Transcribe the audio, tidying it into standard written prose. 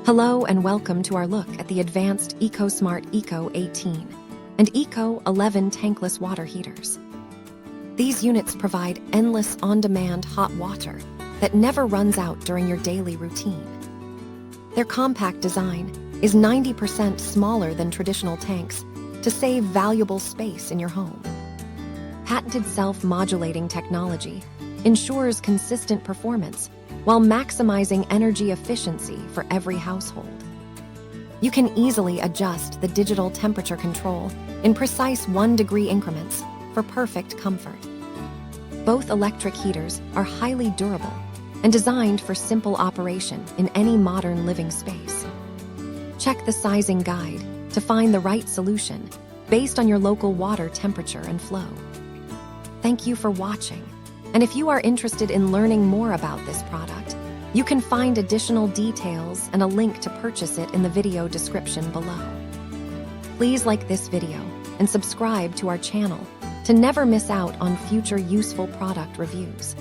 Hello and welcome to our look at the advanced EcoSmart ECO 18 and ECO 11 tankless water heaters. These units provide endless on-demand hot water that never runs out during your daily routine. Their compact design is 90% smaller than traditional tanks to save valuable space in your home. Patented self-modulating technology ensures consistent performance while maximizing energy efficiency for every household. You can easily adjust the digital temperature control in precise 1-degree increments for perfect comfort. Both electric heaters are highly durable and designed for simple operation in any modern living space. Check the sizing guide to find the right solution based on your local water temperature and flow. Thank you for watching. And if you are interested in learning more about this product, you can find additional details and a link to purchase it in the video description below. Please like this video and subscribe to our channel to never miss out on future useful product reviews.